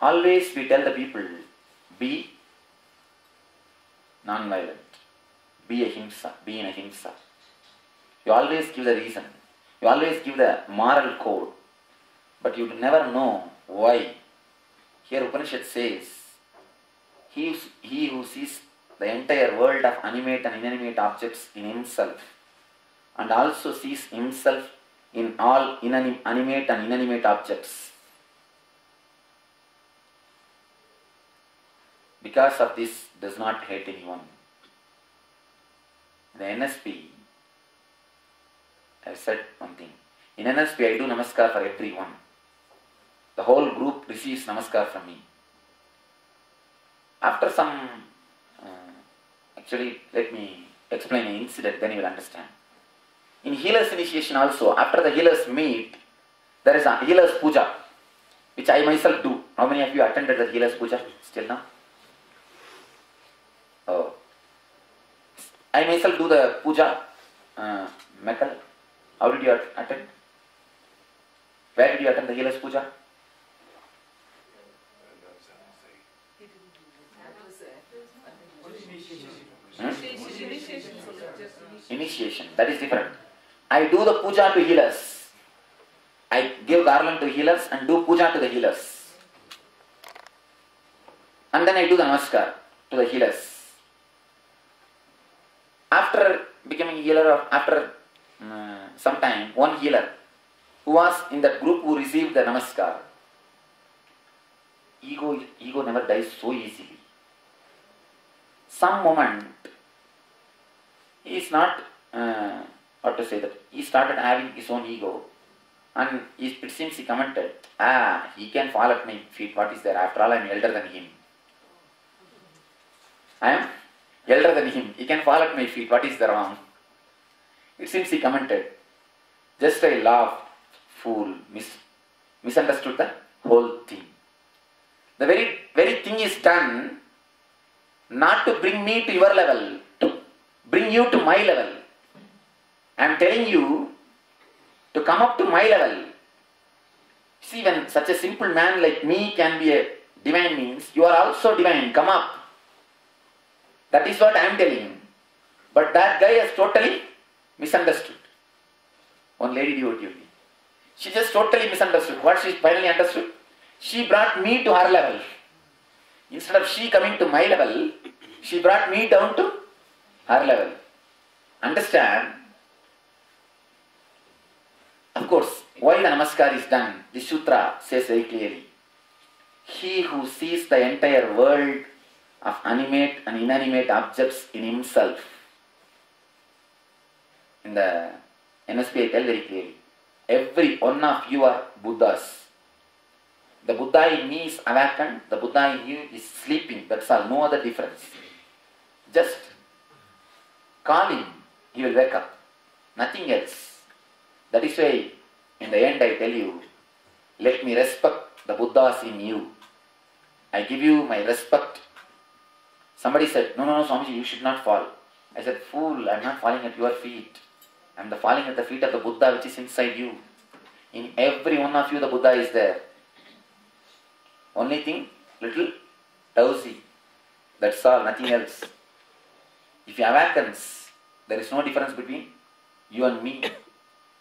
Always we tell the people, be non-violent, be ahimsa, be in ahimsa. You always give the reason, you always give the moral code, but you never know why. Here Upanishad says, he who sees the entire world of animate and inanimate objects in himself, and also sees himself in all animate and inanimate objects, because of this does not hate anyone. The NSP, I said one thing. In NSP I do namaskar for everyone. The whole group receives namaskar from me. After some, actually let me explain an incident, then you will understand. In healers initiation also, after the healers meet, there is a healers puja, which I myself do. How many of you attended the healers puja still now? Oh. I myself do the puja, Mekal. How did you attend? Where did you attend the healers puja? Initiation, that is different. I do the puja to healers. I give garland to healers and do puja to the healers. And then I do the namaskar to the healers. After becoming healer, after some time, one healer who was in that group who received the namaskar, ego never dies so easily. Some moment, he is not, what to say that, he started having his own ego, and it seems he commented, he can fall at my feet, what is there, after all I am elder than him. I am elder than him, he can fall at my feet, what is the wrong? It seems he commented, just I laughed, fool, misunderstood the whole thing. The very thing is done not to bring me to your level, to bring you to my level. I am telling you to come up to my level. See, when such a simple man like me can be a divine means, you are also divine, come up. That is what I am telling you. But that guy has totally misunderstood. One lady devotee, she just totally misunderstood. What she finally understood? She brought me to her level. Instead of she coming to my level, she brought me down to her level. Understand? Of course, why the namaskar is done, the sutra says very clearly. He who sees the entire world of animate and inanimate objects in himself. In the NSP I tell very clearly, every one of you are Buddhas. The Buddha in me is awakened, the Buddha in you is sleeping, that's all, no other difference. Just call him, he will wake up, nothing else. That is why in the end I tell you, let me respect the Buddhas in you. I give you my respect. Somebody said, no, Swamiji, you should not fall. I said, fool, I am not falling at your feet. I am falling at the feet of the Buddha which is inside you. In every one of you the Buddha is there. Only thing, little drowsy. That's all, nothing else. If you awakens, there is no difference between you and me.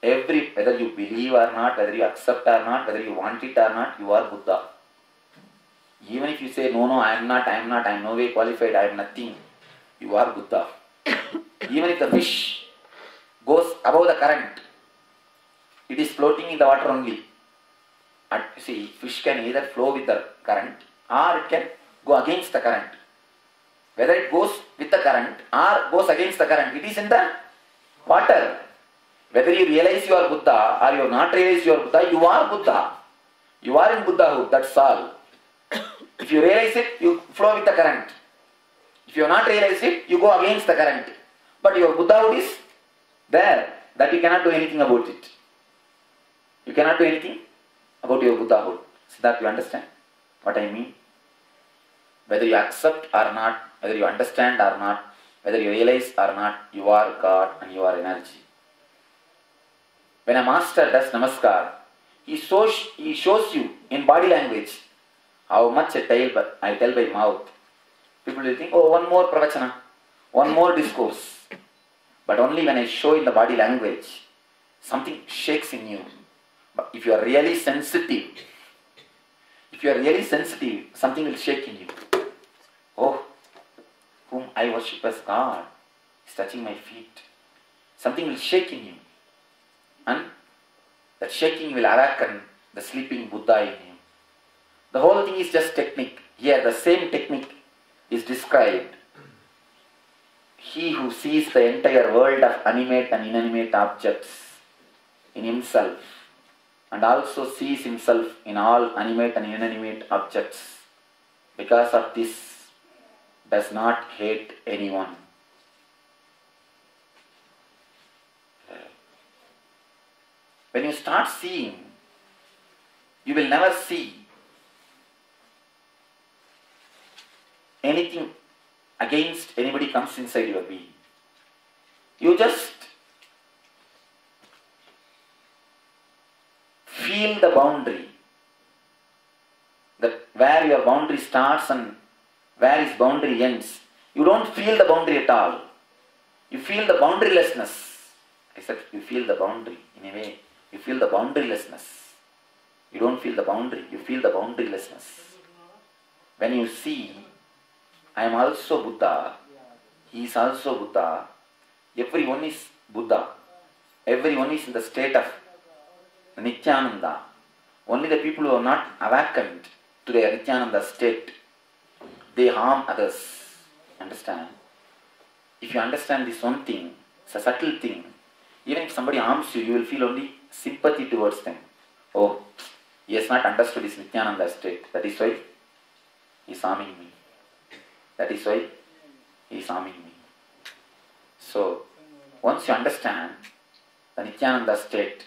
Whether you believe or not, whether you accept or not, whether you want it or not, you are Buddha. Even if you say, no, I am not, I am no way qualified, I am nothing, you are Buddha. Even if the fish goes above the current, it is floating in the water only. And see, fish can either flow with the current or it can go against the current. Whether it goes with the current or goes against the current, it is in the water. Whether you realize you are Buddha or you not realize you are Buddha, you are Buddha. You are in Buddhahood, that's all. If you realize it, you flow with the current. If you have not realized it, you go against the current. But your Buddhahood is there, that you cannot do anything about it. You cannot do anything about your Buddhahood. So that you understand what I mean? Whether you accept or not, whether you understand or not, whether you realize or not, you are God and you are energy. When a master does namaskar, he shows you in body language how much I tell by mouth, people will think, oh, one more pravachana, one more discourse. But only when I show in the body language, something shakes in you. But if you are really sensitive, something will shake in you. Oh, whom I worship as God is touching my feet. Something will shake in you. And that shaking will awaken the sleeping Buddha in you. The whole thing is just technique. Here the same technique is described. He who sees the entire world of animate and inanimate objects in himself and also sees himself in all animate and inanimate objects, because of this does not hate anyone. When you start seeing, you will never see anything against anybody comes inside your being. You just feel the boundary, that where your boundary starts and where his boundary ends. You don't feel the boundary at all. You feel the boundarylessness. I said you feel the boundary in a way. You feel the boundarylessness. You don't feel the boundary, you feel the boundarylessness. When you see, I am also Buddha, he is also Buddha, everyone is Buddha, everyone is in the state of Nityananda. Only the people who are not awakened to their Nityananda state, they harm others. Understand? If you understand this one thing, it's a subtle thing. Even if somebody harms you, you will feel only sympathy towards them. Oh, he has not understood his Nityananda state. That is why he is harming me. That is why he is harming me. So, once you understand the Nityananda state,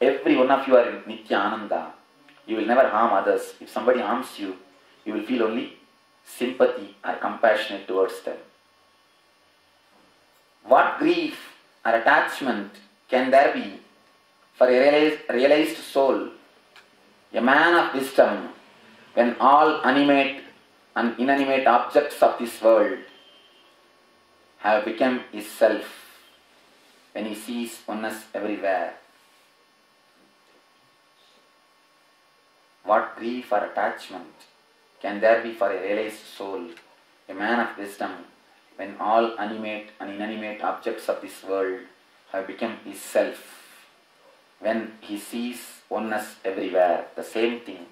every one of you are in Nityananda, you will never harm others. If somebody harms you, you will feel only sympathy or compassionate towards them. What grief or attachment can there be for a realized soul, a man of wisdom, when all animate and inanimate objects of this world have become his self, when he sees oneness everywhere? What grief or attachment can there be for a realized soul, a man of wisdom, when all animate and inanimate objects of this world have become his self, when he sees oneness everywhere? The same thing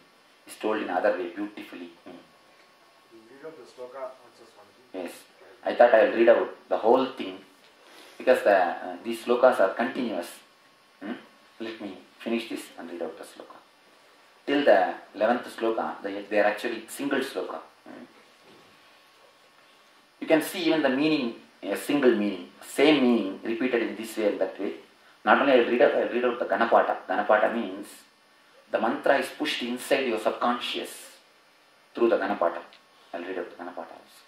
is told in other way beautifully. Read out the sloka answers one. Yes, I thought I will read out the whole thing because these slokas are continuous. Let me finish this and read out the sloka. Till the 11th sloka, they are actually single sloka. You can see even the meaning, a single meaning, same meaning repeated in this way and that way. Not only I will read out the Ganapata. Ganapata means the mantra is pushed inside your subconscious through the Ganapata. I will read out the Ganapata also.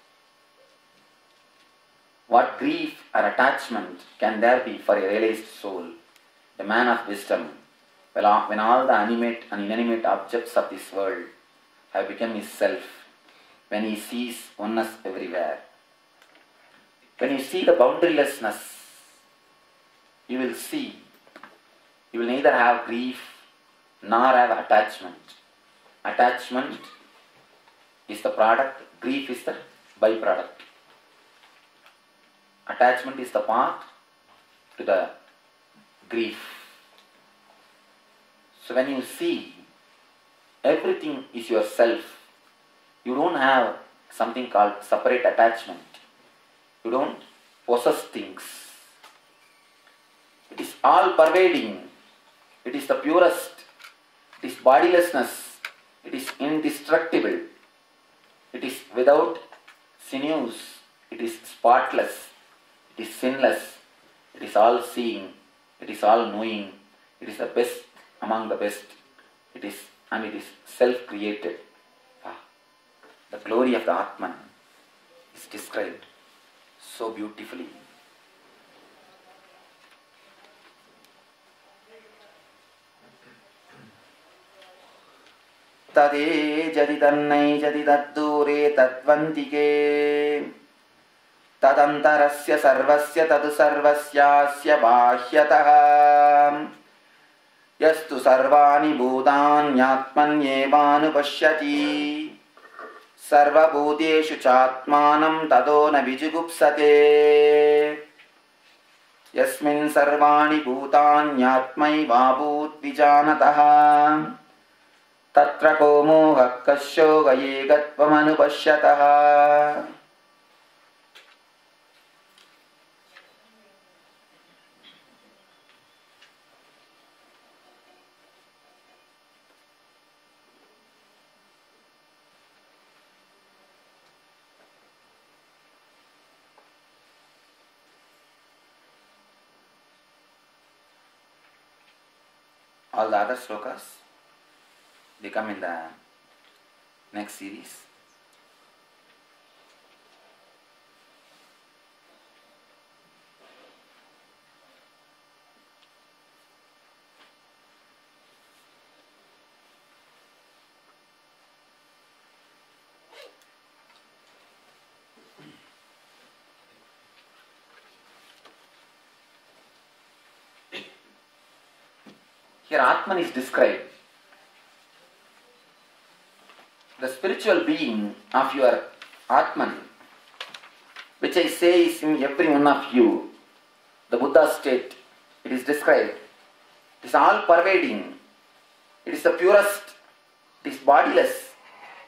What grief or attachment can there be for a realized soul, a man of wisdom, when all the animate and inanimate objects of this world have become his self, when he sees oneness everywhere? When you see the boundarylessness, you will see, you will neither have grief nor have attachment. Attachment is the product, grief is the byproduct. Attachment is the path to the grief. So when you see everything is yourself, you don't have something called separate attachment. You don't possess things. It is all pervading. It is the purest. It is bodilessness. It is indestructible. It is without sinews. It is spotless. It is sinless. It is all seeing. It is all knowing. It is the best among the best. It is self-created. The glory of the Atman is described so beautifully. तदे जदि तन्नै जदि तद्दूरे तद्वन्तिके तदन्तरस्य सर्वस्य तद् सर्वस्यास्य बाह्यतः यस्तु सर्वाणि भूतान्यात्मन्येवानुपश्यति सर्वभूतेषु चात्मानं ततो न विजुगुप्सते यस्मिन् सर्वाणि भूतान्यात्मैवाभूद्विजानतः तत्र को मोहः कस्य गयेकत्वमनुपश्यतः। All the other slokas, they come in the next series. Here Atman is described. The spiritual being of your Atman, which I say is in every one of you, the Buddha state, it is described. It is all pervading. It is the purest. It is bodiless.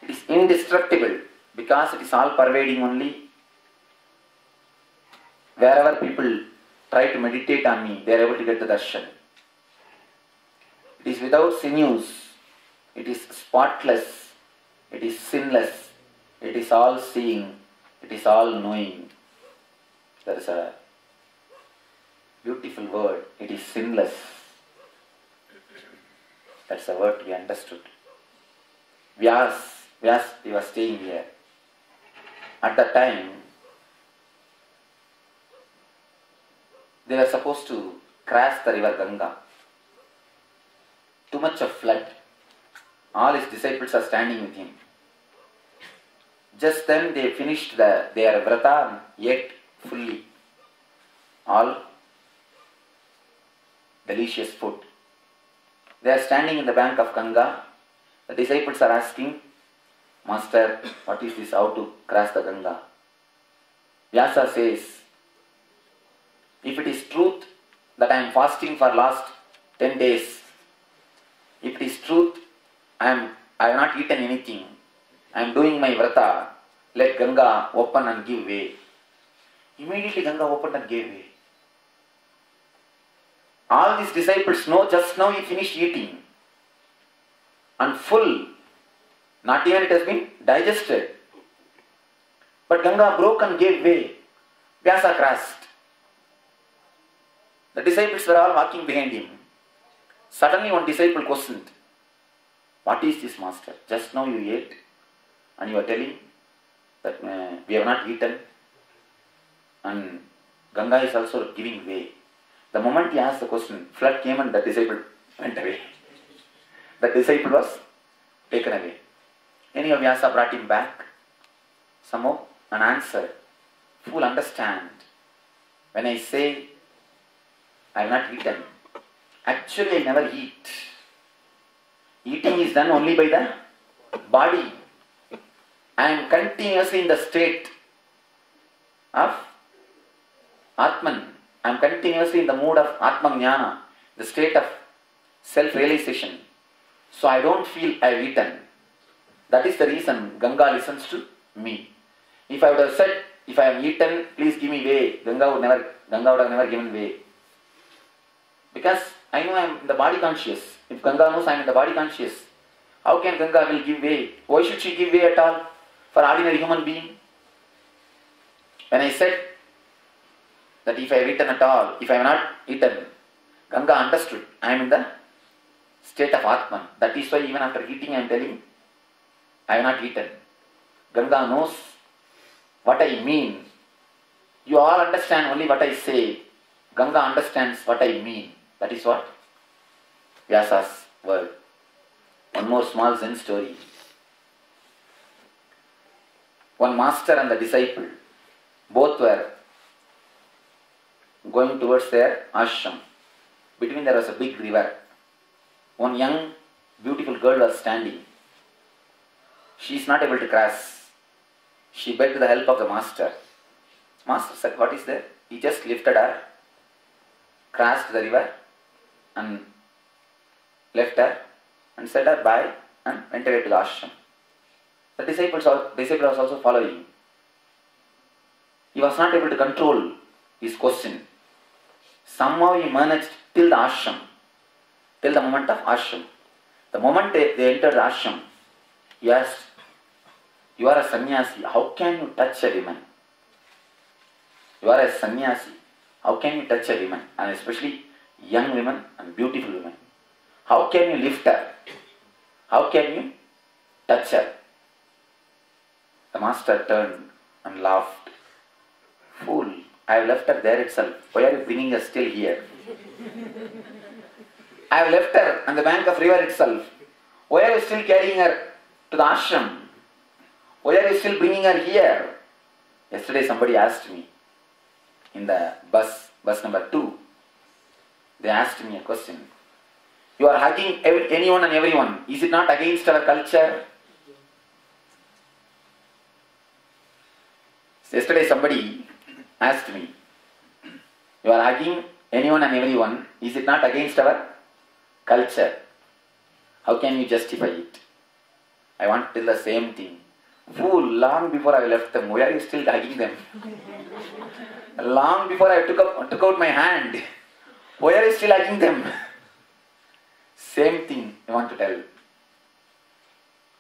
It is indestructible because it is all pervading only. Wherever people try to meditate on me, they are able to get the darshan. It is without sinews, it is spotless, it is sinless, it is all seeing, it is all knowing. There is a beautiful word, it is sinless. That's a word to be understood. Vyas, he was staying here. At that time, they were supposed to cross the river Ganga. Too much of flood. All his disciples are standing with him. Just then they finished their vrata and ate fully. All delicious food. They are standing in the bank of Ganga. The disciples are asking, Master, what is this? How to cross the Ganga? Vyasa says, if it is truth that I am fasting for last 10 days, if it is truth, I have not eaten anything, I am doing my vrata, let Ganga open and give way. Immediately Ganga opened and gave way. All these disciples know just now he finished eating and full, not even it has been digested. But Ganga broke and gave way. Vyasa crossed. The disciples were all walking behind him. Suddenly one disciple questioned, what is this, Master? Just now you ate and you are telling that we have not eaten and Ganga is also giving way. The moment he asked the question, flood came and the disciple went away. The disciple was taken away. Anyhow, Vyasa brought him back. Somehow an answer. Fool, understand. When I say I have not eaten, actually I never eat. Eating is done only by the body. I am continuously in the state of Atman. I am continuously in the mood of Atmajnana, the state of self-realization. So I don't feel I have eaten. That is the reason Ganga listens to me. If I would have said, if I have eaten, please give me way, Ganga would have never given way. Because I know I am in the body conscious. If Ganga knows I am in the body conscious, how can Ganga will give way? Why should she give way at all for ordinary human being? When I said that if I have eaten at all, if I have not eaten, Ganga understood I am in the state of Atman. That is why even after eating I am telling I have not eaten. Ganga knows what I mean. You all understand only what I say. Ganga understands what I mean. That is what Vyasa's word. One more small Zen story. One master and the disciple, both were going towards their ashram. Between there was a big river. One young, beautiful girl was standing. She is not able to cross. She begged the help of the master. Master said, "What is there?" He just lifted her, crossed the river, and left her, and said her bye, and went away to the ashram. The disciple was also following. He was not able to control his question. Somehow he managed till the ashram, till the moment of ashram. The moment they entered the ashram, he asked, "You are a sannyasi, how can you touch a woman? You are a sannyasi, how can you touch a woman? And especially young women and beautiful women. How can you lift her? How can you touch her?" The master turned and laughed. "Fool, I have left her there itself. Why are you bringing her still here? I have left her on the bank of river itself. Why are you still carrying her to the ashram? Why are you still bringing her here?" Yesterday somebody asked me in the bus number 2. They asked me a question. "You are hugging anyone and everyone. Is it not against our culture?" Yesterday somebody asked me, "You are hugging anyone and everyone. Is it not against our culture? How can you justify it?" I want to tell the same thing. Fool, long before I left them, why are you still hugging them? Long before I took out my hand, why are you still hugging them? Same thing I want to tell.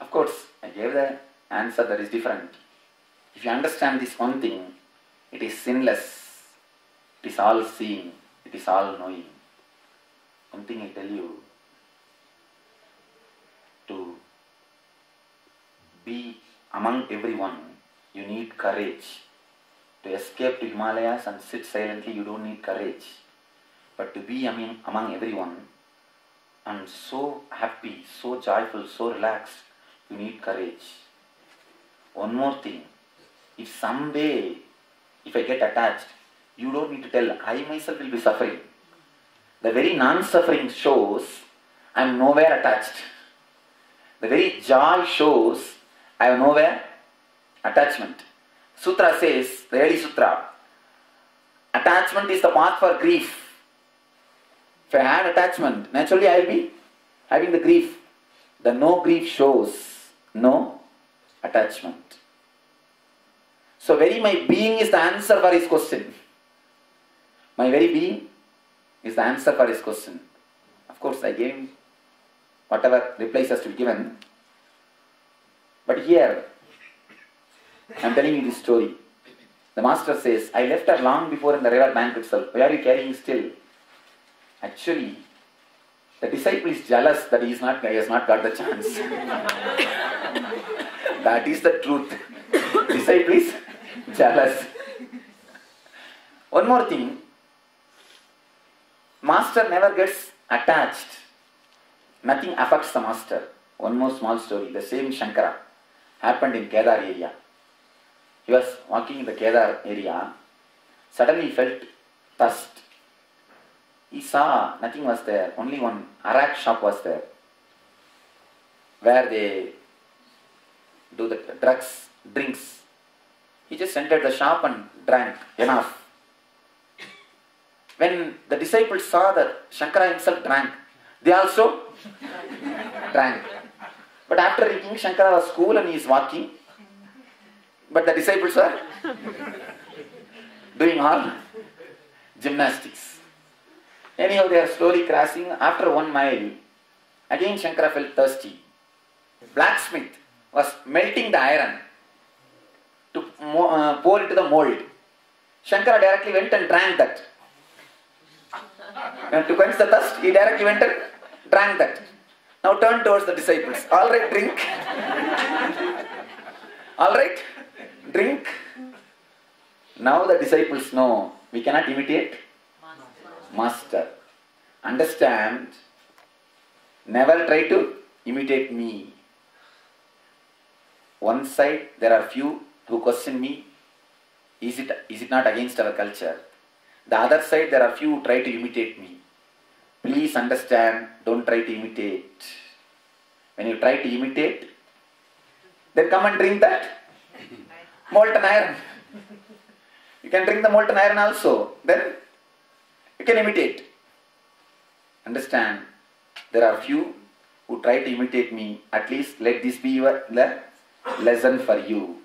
Of course, I gave the answer that is different. If you understand this one thing, it is sinless, it is all seeing, it is all knowing. One thing I tell you, to be among everyone, you need courage. To escape to Himalayas and sit silently, you don't need courage. But to be among everyone and so happy, so joyful, so relaxed, you need courage. One more thing, if someday, if I get attached, you don't need to tell, I myself will be suffering. The very non-suffering shows I am nowhere attached. The very joy shows I have nowhere attachment. Sutra says, the early sutra, attachment is the path for grief. If I had attachment, naturally I will be having the grief. The no grief shows no attachment. So very my being is the answer for his question. My very being is the answer for his question. Of course I gave him whatever replies has to be given. But here, I am telling you this story. The master says, I left her long before in the river bank itself. Why are you carrying still? Actually, the disciple is jealous that he has not got the chance. That is the truth. Disciple is jealous. One more thing. Master never gets attached. Nothing affects the master. One more small story. The same Shankara happened in Kedar area. He was walking in the Kedar area. Suddenly he felt thirst. He saw nothing was there. Only one arak shop was there, where they do the drinks. He just entered the shop and drank enough. When the disciples saw that Shankara himself drank, they also drank. But after drinking, Shankara was cool and he is walking. But the disciples were doing all gymnastics. Anyhow, they are slowly crossing. After 1 mile, again Shankara felt thirsty. Blacksmith was melting the iron to pour into the mold. Shankara directly went and drank that. And to quench the thirst, he directly went and drank that. Now turn towards the disciples. All right, drink. All right, drink. Now the disciples know we cannot imitate Master. Understand, never try to imitate me. One side, there are few who question me, is it not against our culture? The other side, there are few who try to imitate me. Please understand, don't try to imitate. When you try to imitate, then come and drink that molten iron. You can drink the molten iron also. Then you can imitate. Understand, there are few who try to imitate me. At least let this be your lesson for you.